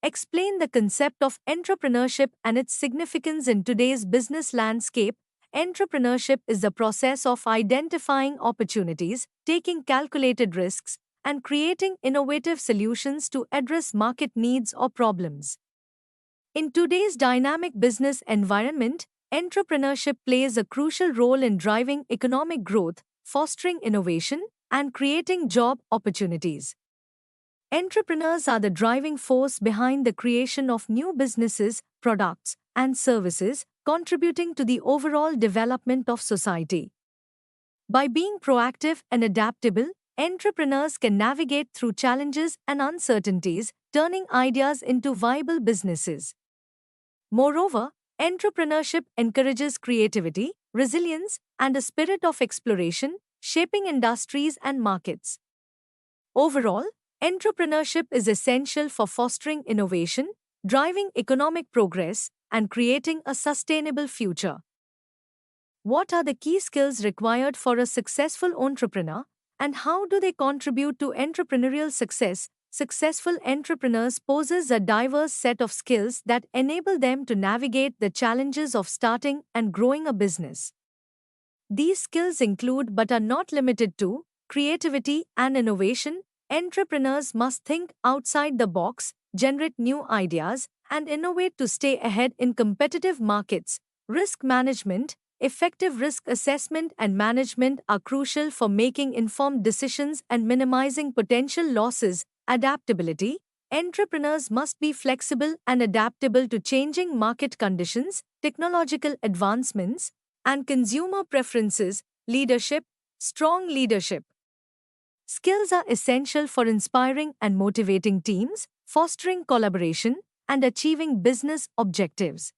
explain the concept of entrepreneurship and its significance in today's business landscape. Entrepreneurship is the process of identifying opportunities, taking calculated risks, and creating innovative solutions to address market needs or problems. In today's dynamic business environment, entrepreneurship plays a crucial role in driving economic growth, fostering innovation, and creating job opportunities. Entrepreneurs are the driving force behind the creation of new businesses, products, and services, contributing to the overall development of society. By being proactive and adaptable, entrepreneurs can navigate through challenges and uncertainties, turning ideas into viable businesses. Moreover, entrepreneurship encourages creativity, resilience, and a spirit of exploration, shaping industries and markets. Overall, entrepreneurship is essential for fostering innovation, driving economic progress, and creating a sustainable future. What are the key skills required for a successful entrepreneur, and how do they contribute to entrepreneurial success? Successful entrepreneurs possess a diverse set of skills that enable them to navigate the challenges of starting and growing a business. These skills include but are not limited to creativity and innovation. Entrepreneurs must think outside the box, generate new ideas, and innovate to stay ahead in competitive markets. Risk management, effective risk assessment, and management are crucial for making informed decisions and minimizing potential losses. Adaptability, entrepreneurs must be flexible and adaptable to changing market conditions, technological advancements, and consumer preferences. Leadership, strong leadership skills are essential for inspiring and motivating teams, fostering collaboration, and achieving business objectives.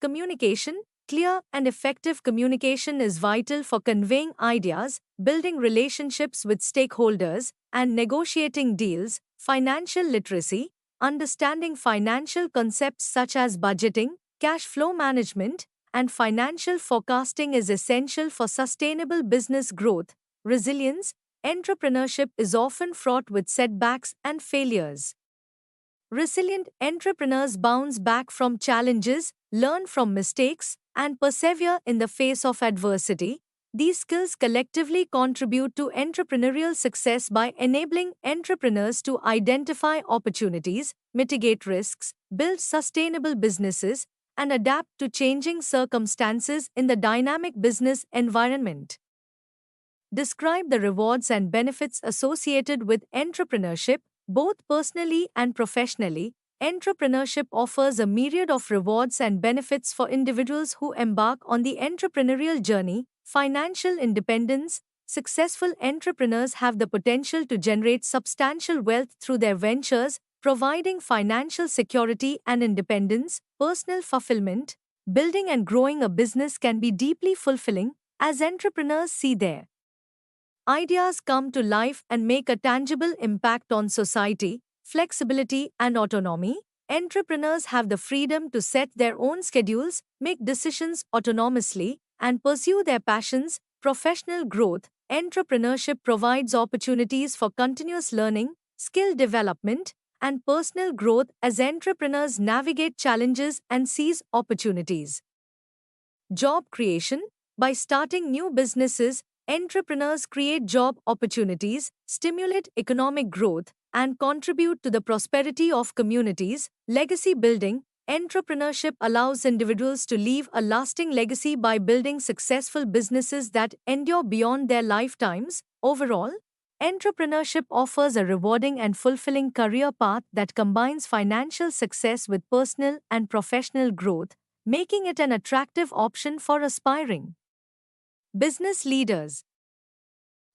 Communication, clear and effective communication is vital for conveying ideas, building relationships with stakeholders, and negotiating deals. Financial literacy, understanding financial concepts such as budgeting, cash flow management, and financial forecasting is essential for sustainable business growth. Resilience, entrepreneurship is often fraught with setbacks and failures. Resilient entrepreneurs bounce back from challenges, learn from mistakes, and persevere in the face of adversity. These skills collectively contribute to entrepreneurial success by enabling entrepreneurs to identify opportunities, mitigate risks, build sustainable businesses, and adapt to changing circumstances in the dynamic business environment. Describe the rewards and benefits associated with entrepreneurship, both personally and professionally. Entrepreneurship offers a myriad of rewards and benefits for individuals who embark on the entrepreneurial journey. Financial independence. Successful entrepreneurs have the potential to generate substantial wealth through their ventures, providing financial security and independence. Personal fulfillment. Building and growing a business can be deeply fulfilling as entrepreneurs see their ideas come to life and make a tangible impact on society. Flexibility and autonomy. Entrepreneurs have the freedom to set their own schedules, make decisions autonomously, and pursue their passions. Professional growth. Entrepreneurship provides opportunities for continuous learning, skill development, and personal growth as entrepreneurs navigate challenges and seize opportunities. Job creation. By starting new businesses, entrepreneurs create job opportunities, stimulate economic growth, and contribute to the prosperity of communities. Legacy building. Entrepreneurship allows individuals to leave a lasting legacy by building successful businesses that endure beyond their lifetimes. Overall, entrepreneurship offers a rewarding and fulfilling career path that combines financial success with personal and professional growth, making it an attractive option for aspiring business leaders.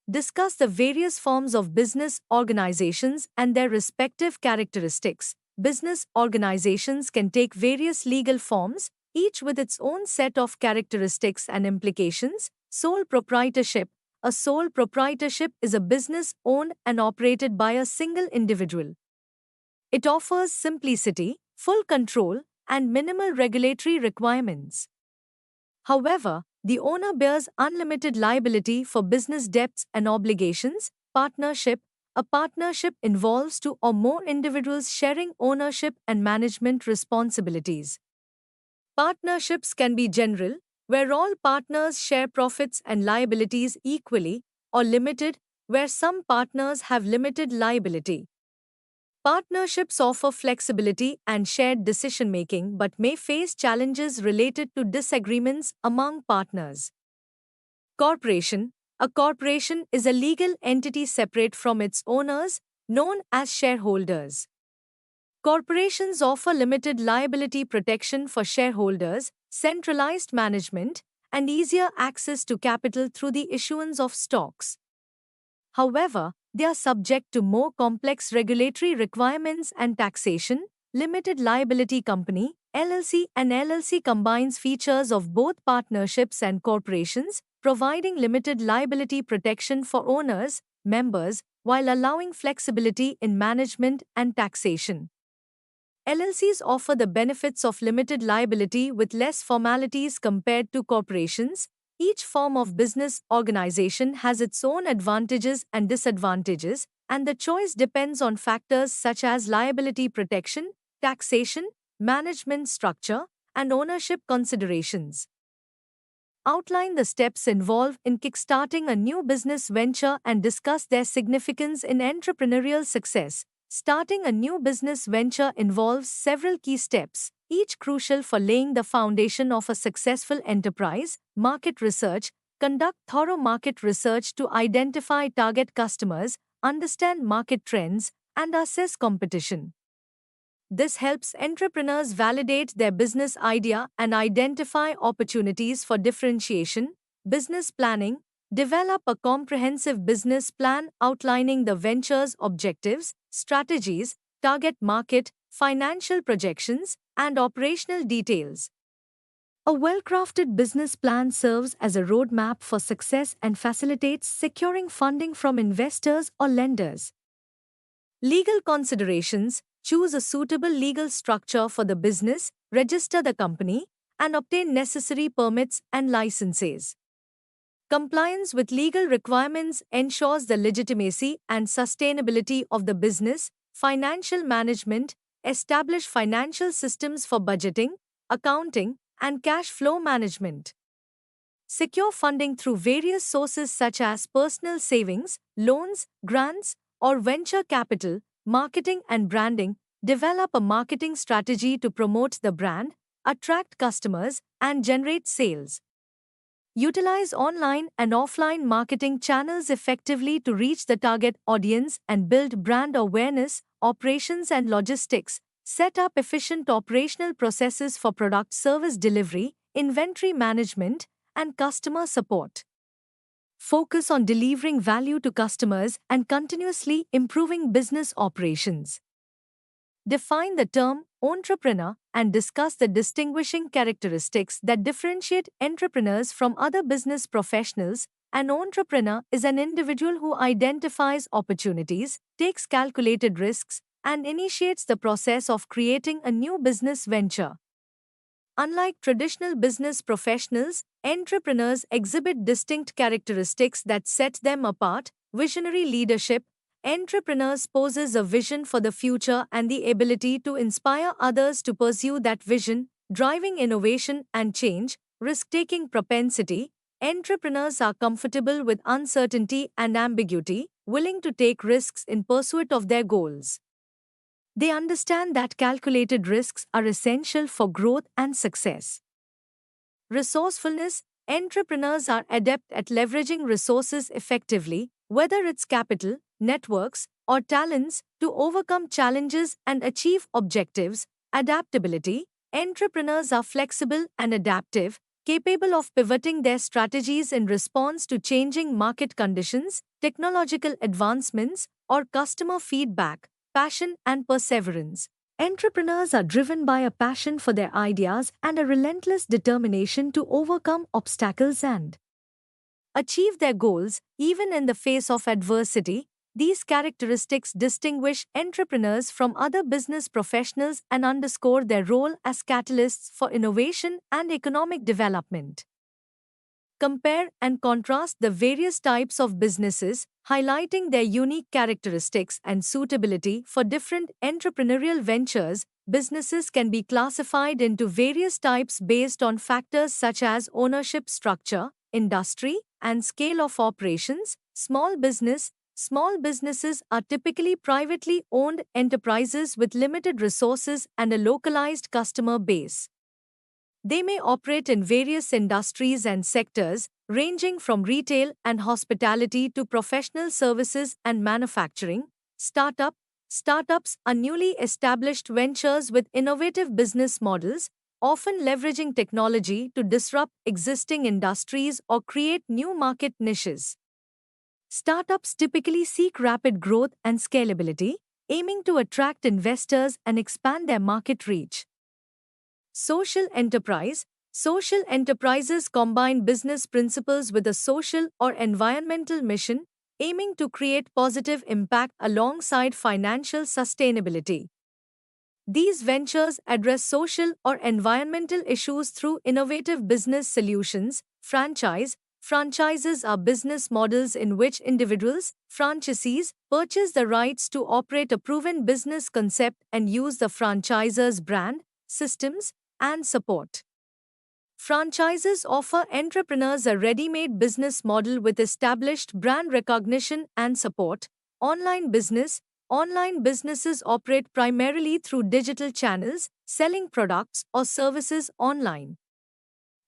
Discuss the various forms of business organizations and their respective characteristics. Business organizations can take various legal forms, each with its own set of characteristics and implications. Sole proprietorship. A sole proprietorship is a business owned and operated by a single individual. It offers simplicity, full control, and minimal regulatory requirements. However, the owner bears unlimited liability for business debts and obligations. Partnership. A partnership involves two or more individuals sharing ownership and management responsibilities. Partnerships can be general, where all partners share profits and liabilities equally, or limited, where some partners have limited liability. Partnerships offer flexibility and shared decision making but may face challenges related to disagreements among partners. Corporation. A corporation is a legal entity separate from its owners, known as shareholders. Corporations offer limited liability protection for shareholders, centralized management, and easier access to capital through the issuance of stocks. However, they are subject to more complex regulatory requirements and taxation. Limited liability company (LLC) and LLC combines features of both partnerships and corporations, providing limited liability protection for owners, members, while allowing flexibility in management and taxation. LLCs offer the benefits of limited liability with less formalities compared to corporations. Each form of business organization has its own advantages and disadvantages, and the choice depends on factors such as liability protection, taxation, management structure, and ownership considerations. Outline the steps involved in kickstarting a new business venture and discuss their significance in entrepreneurial success. Starting a new business venture involves several key steps, each crucial for laying the foundation of a successful enterprise. Market research. Conduct thorough market research to identify target customers, understand market trends, and assess competition. This helps entrepreneurs validate their business idea and identify opportunities for differentiation. Business planning. Develop a comprehensive business plan outlining the venture's objectives, strategies, target market, financial projections, and operational details. A well-crafted business plan serves as a roadmap for success and facilitates securing funding from investors or lenders. Legal considerations. Choose a suitable legal structure for the business, register the company, and obtain necessary permits and licenses. Compliance with legal requirements ensures the legitimacy and sustainability of the business. Financial management. Establish financial systems for budgeting, accounting, and cash flow management. Secure funding through various sources such as personal savings, loans, grants, or venture capital. Marketing and branding. Develop a marketing strategy to promote the brand, attract customers, and generate sales. Utilize online and offline marketing channels effectively to reach the target audience and build brand awareness. Operations and logistics. Set up efficient operational processes for product service delivery, inventory management, and customer support. Focus on delivering value to customers and continuously improving business operations. Define the term entrepreneur and discuss the distinguishing characteristics that differentiate entrepreneurs from other business professionals. An entrepreneur is an individual who identifies opportunities, takes calculated risks, and initiates the process of creating a new business venture. Unlike traditional business professionals, entrepreneurs exhibit distinct characteristics that set them apart. Visionary leadership. Entrepreneurs possess a vision for the future and the ability to inspire others to pursue that vision, driving innovation and change. Risk-taking propensity. Entrepreneurs are comfortable with uncertainty and ambiguity, willing to take risks in pursuit of their goals. They understand that calculated risks are essential for growth and success. Resourcefulness. Entrepreneurs are adept at leveraging resources effectively, whether it's capital, networks, or talents, to overcome challenges and achieve objectives. Adaptability. Entrepreneurs are flexible and adaptive, capable of pivoting their strategies in response to changing market conditions, technological advancements, or customer feedback. Passion and perseverance. Entrepreneurs are driven by a passion for their ideas and a relentless determination to overcome obstacles and achieve their goals, even in the face of adversity. These characteristics distinguish entrepreneurs from other business professionals and underscore their role as catalysts for innovation and economic development. Compare and contrast the various types of businesses. highlighting their unique characteristics and suitability for different entrepreneurial ventures. Businesses can be classified into various types based on factors such as ownership structure, industry, and scale of operations. Small businesses are typically privately owned enterprises with limited resources and a localized customer base. They may operate in various industries and sectors, ranging from retail and hospitality to professional services and manufacturing. Startups are newly established ventures with innovative business models, often leveraging technology to disrupt existing industries or create new market niches. Startups typically seek rapid growth and scalability, aiming to attract investors and expand their market reach. Social enterprise. Social enterprises combine business principles with a social or environmental mission, aiming to create positive impact alongside financial sustainability. These ventures address social or environmental issues through innovative business solutions. Franchises are business models in which individuals, franchisees, purchase the rights to operate a proven business concept and use the franchisor's brand, systems, and support. Franchises offer entrepreneurs a ready-made business model with established brand recognition and support. Online business. Online businesses operate primarily through digital channels, selling products or services online.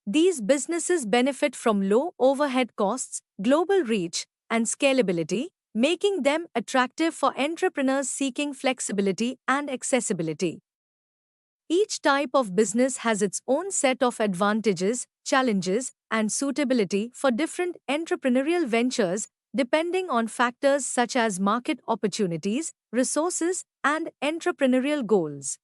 These businesses benefit from low overhead costs, global reach, and scalability, making them attractive for entrepreneurs seeking flexibility and accessibility. Each type of business has its own set of advantages, challenges, and suitability for different entrepreneurial ventures, depending on factors such as market opportunities, resources, and entrepreneurial goals.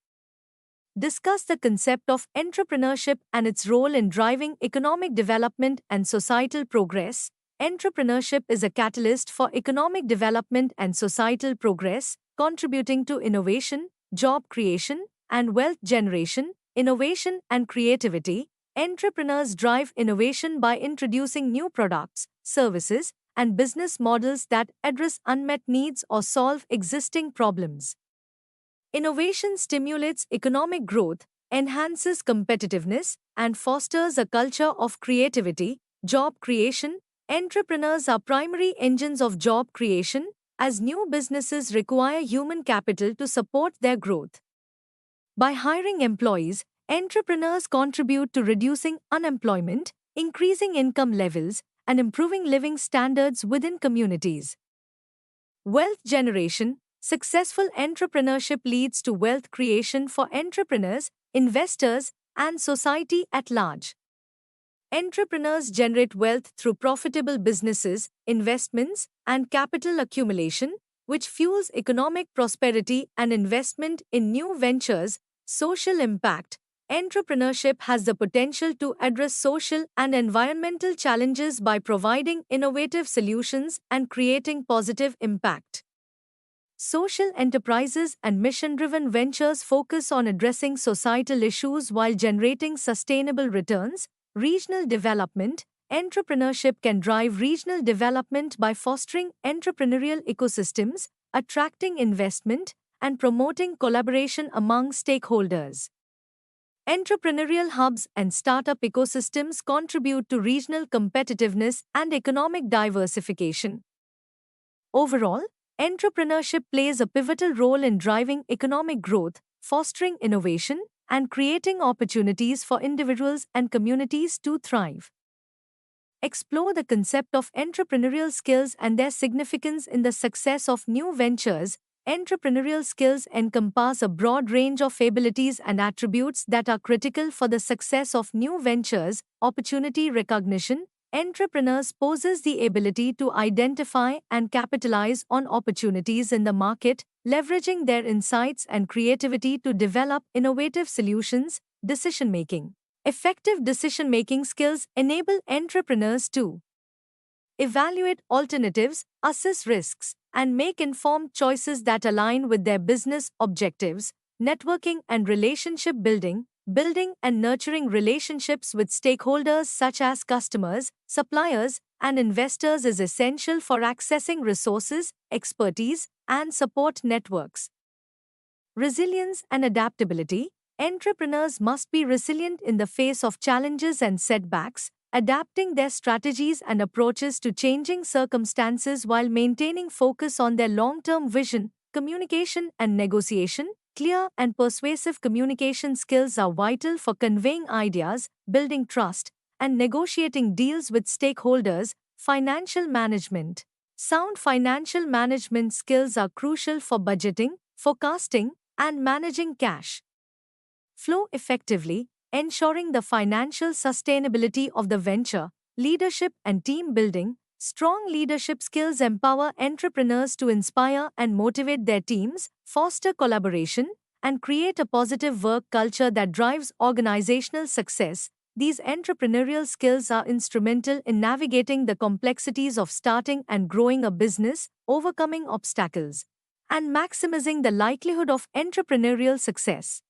Discuss the concept of entrepreneurship and its role in driving economic development and societal progress. Entrepreneurship is a catalyst for economic development and societal progress, contributing to innovation, job creation, and wealth generation. Innovation and creativity. Entrepreneurs drive innovation by introducing new products, services, and business models that address unmet needs or solve existing problems. Innovation stimulates economic growth, enhances competitiveness, and fosters a culture of creativity. Job creation. Entrepreneurs are primary engines of job creation, as new businesses require human capital to support their growth. By hiring employees, entrepreneurs contribute to reducing unemployment, increasing income levels, and improving living standards within communities. Wealth generation. Successful entrepreneurship leads to wealth creation for entrepreneurs, investors, and society at large. Entrepreneurs generate wealth through profitable businesses, investments, and capital accumulation, which fuels economic prosperity and investment in new ventures. Social impact. Entrepreneurship has the potential to address social and environmental challenges by providing innovative solutions and creating positive impact. Social enterprises and mission-driven ventures focus on addressing societal issues while generating sustainable returns. Regional development. Entrepreneurship can drive regional development by fostering entrepreneurial ecosystems, attracting investment, and promoting collaboration among stakeholders. Entrepreneurial hubs and startup ecosystems contribute to regional competitiveness and economic diversification. Overall, entrepreneurship plays a pivotal role in driving economic growth, fostering innovation, and creating opportunities for individuals and communities to thrive. Explore the concept of entrepreneurial skills and their significance in the success of new ventures. Entrepreneurial skills encompass a broad range of abilities and attributes that are critical for the success of new ventures. Opportunity recognition. Entrepreneurs possess the ability to identify and capitalize on opportunities in the market, leveraging their insights and creativity to develop innovative solutions. Decision-making. Effective decision-making skills enable entrepreneurs to evaluate alternatives, assess risks, and make informed choices that align with their business objectives. Networking and relationship building. Building and nurturing relationships with stakeholders such as customers, suppliers, and investors is essential for accessing resources, expertise, and support networks. Resilience and adaptability. Entrepreneurs must be resilient in the face of challenges and setbacks, adapting their strategies and approaches to changing circumstances while maintaining focus on their long-term vision. Communication and negotiation. Clear and persuasive communication skills are vital for conveying ideas, building trust, and negotiating deals with stakeholders. Financial management. Sound financial management skills are crucial for budgeting, forecasting, and managing cash flow effectively, ensuring the financial sustainability of the venture. Leadership and team building. Strong leadership skills empower entrepreneurs to inspire and motivate their teams, foster collaboration, and create a positive work culture that drives organizational success. These entrepreneurial skills are instrumental in navigating the complexities of starting and growing a business, overcoming obstacles, and maximizing the likelihood of entrepreneurial success.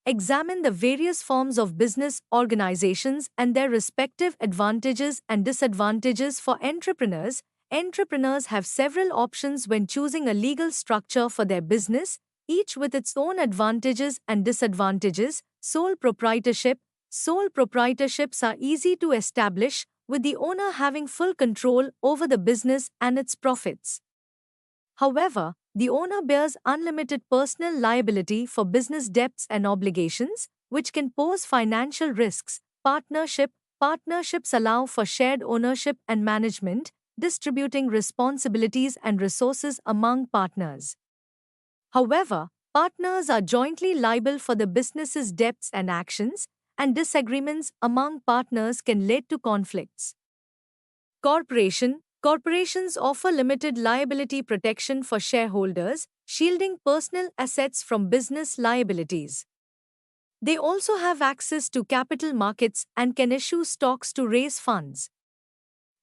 Examine the various forms of business organizations and their respective advantages and disadvantages for entrepreneurs. Entrepreneurs have several options when choosing a legal structure for their business, each with its own advantages and disadvantages. Sole proprietorship. Sole proprietorships are easy to establish, with the owner having full control over the business and its profits. However, the owner bears unlimited personal liability for business debts and obligations, which can pose financial risks. Partnership. Partnerships allow for shared ownership and management, distributing responsibilities and resources among partners. However, partners are jointly liable for the business's debts and actions, and disagreements among partners can lead to conflicts. Corporation. Corporations offer limited liability protection for shareholders, shielding personal assets from business liabilities. They also have access to capital markets and can issue stocks to raise funds.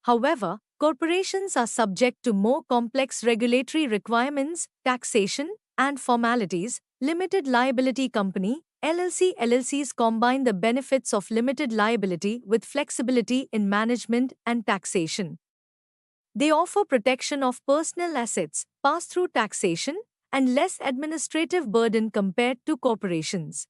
However, corporations are subject to more complex regulatory requirements, taxation, and formalities. Limited liability company LLCs combine the benefits of limited liability with flexibility in management and taxation. They offer protection of personal assets, pass-through taxation, and less administrative burden compared to corporations.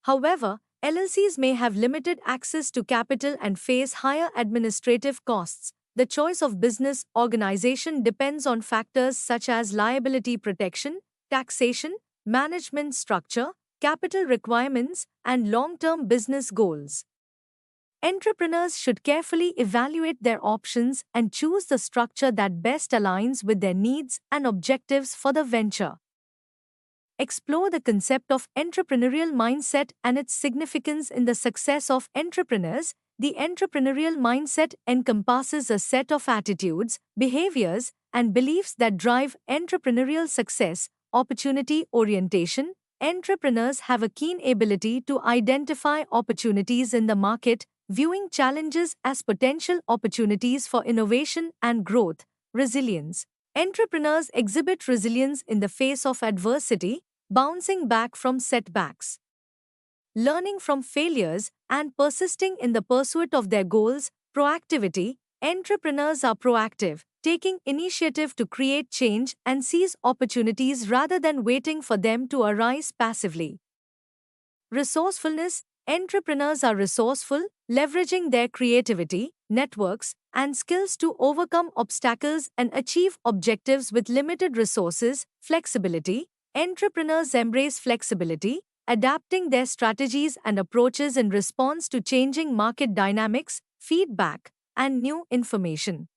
However, LLCs may have limited access to capital and face higher administrative costs. The choice of business organization depends on factors such as liability protection, taxation, management structure, capital requirements, and long-term business goals. Entrepreneurs should carefully evaluate their options and choose the structure that best aligns with their needs and objectives for the venture. Explore the concept of entrepreneurial mindset and its significance in the success of entrepreneurs. The entrepreneurial mindset encompasses a set of attitudes, behaviors, and beliefs that drive entrepreneurial success. Opportunity orientation. Entrepreneurs have a keen ability to identify opportunities in the market, viewing challenges as potential opportunities for innovation and growth. Resilience. Entrepreneurs exhibit resilience in the face of adversity, bouncing back from setbacks, learning from failures, and persisting in the pursuit of their goals. Proactivity. Entrepreneurs are proactive, taking initiative to create change and seize opportunities rather than waiting for them to arise passively. Resourcefulness. Entrepreneurs are resourceful, leveraging their creativity, networks, and skills to overcome obstacles and achieve objectives with limited resources. Flexibility. Entrepreneurs embrace flexibility, adapting their strategies and approaches in response to changing market dynamics, feedback, and new information.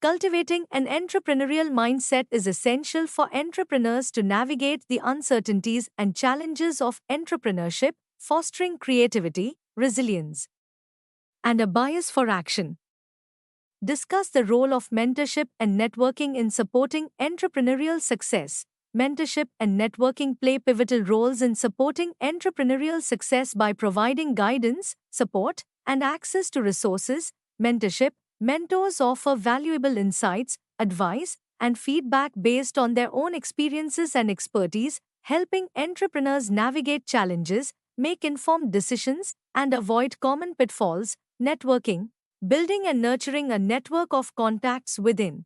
Cultivating an entrepreneurial mindset is essential for entrepreneurs to navigate the uncertainties and challenges of entrepreneurship, fostering creativity, resilience, and a bias for action. Discuss the role of mentorship and networking in supporting entrepreneurial success. Mentorship and networking play pivotal roles in supporting entrepreneurial success by providing guidance, support, and access to resources. Mentorship. Mentors offer valuable insights, advice, and feedback based on their own experiences and expertise, helping entrepreneurs navigate challenges, make informed decisions, and avoid common pitfalls. Networking. building and nurturing a network of contacts within.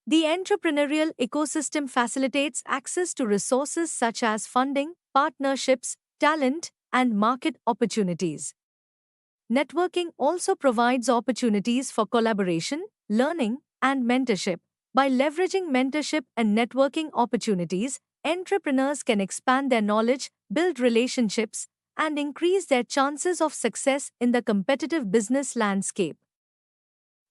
The entrepreneurial ecosystem facilitates access to resources such as funding, partnerships, talent, and market opportunities. Networking also provides opportunities for collaboration, learning, and mentorship. By leveraging mentorship and networking opportunities, entrepreneurs can expand their knowledge, build relationships, and increase their chances of success in the competitive business landscape.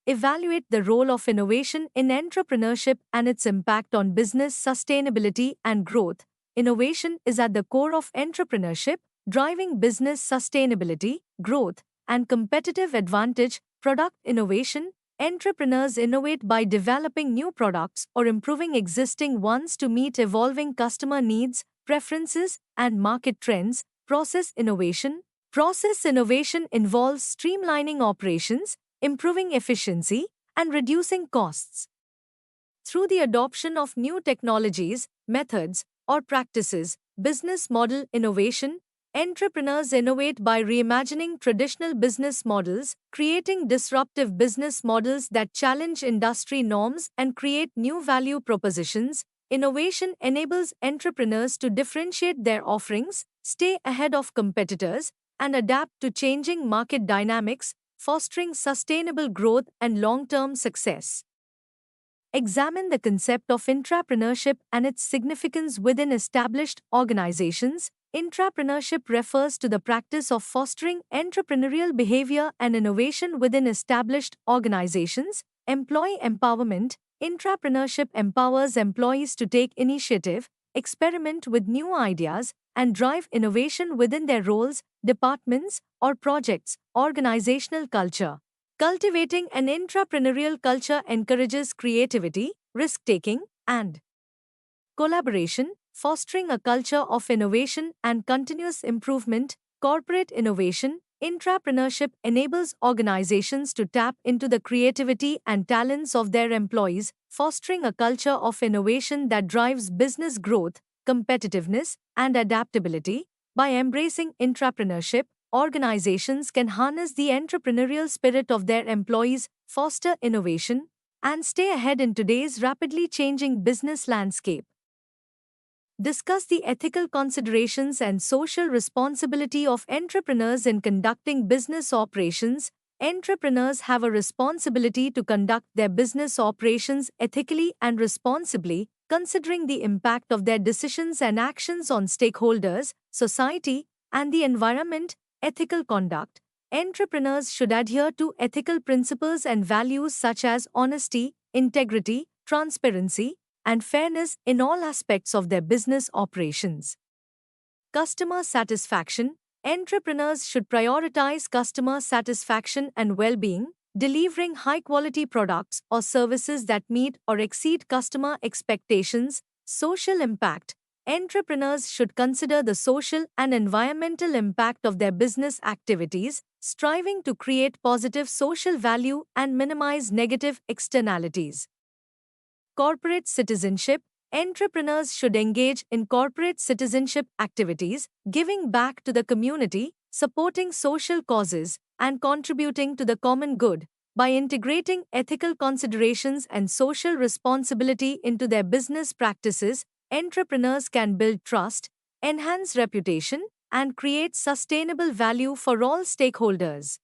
Evaluate the role of innovation in entrepreneurship and its impact on business sustainability and growth. Innovation is at the core of entrepreneurship, driving business sustainability, growth, and competitive advantage. Product innovation. Entrepreneurs innovate by developing new products or improving existing ones to meet evolving customer needs, preferences, and market trends. Process innovation. Process innovation involves streamlining operations, improving efficiency, and reducing costs. Through the adoption of new technologies, methods, or practices, business model innovation, entrepreneurs innovate by reimagining traditional business models, creating disruptive business models that challenge industry norms and create new value propositions. Innovation enables entrepreneurs to differentiate their offerings, stay ahead of competitors, and adapt to changing market dynamics, fostering sustainable growth and long-term success. Examine the concept of intrapreneurship and its significance within established organizations. Intrapreneurship refers to the practice of fostering entrepreneurial behavior and innovation within established organizations. Employee empowerment. Intrapreneurship empowers employees to take initiative, experiment with new ideas, and drive innovation within their roles, departments, or projects. Organizational culture. Cultivating an intrapreneurial culture encourages creativity, risk-taking, and collaboration, fostering a culture of innovation and continuous improvement. Corporate innovation. Intrapreneurship enables organizations to tap into the creativity and talents of their employees, fostering a culture of innovation that drives business growth, competitiveness, and adaptability. By embracing intrapreneurship, organizations can harness the entrepreneurial spirit of their employees, foster innovation, and stay ahead in today's rapidly changing business landscape. Discuss the ethical considerations and social responsibility of entrepreneurs in conducting business operations. Entrepreneurs have a responsibility to conduct their business operations ethically and responsibly, considering the impact of their decisions and actions on stakeholders, society, and the environment. Ethical conduct. Entrepreneurs should adhere to ethical principles and values such as honesty, integrity, transparency, and fairness in all aspects of their business operations. Customer satisfaction. Entrepreneurs should prioritize customer satisfaction and well-being, delivering high-quality products or services that meet or exceed customer expectations. Social impact. Entrepreneurs should consider the social and environmental impact of their business activities, striving to create positive social value and minimize negative externalities. Corporate citizenship. Entrepreneurs should engage in corporate citizenship activities, giving back to the community, supporting social causes, and contributing to the common good. By integrating ethical considerations and social responsibility into their business practices, entrepreneurs can build trust, enhance reputation, and create sustainable value for all stakeholders.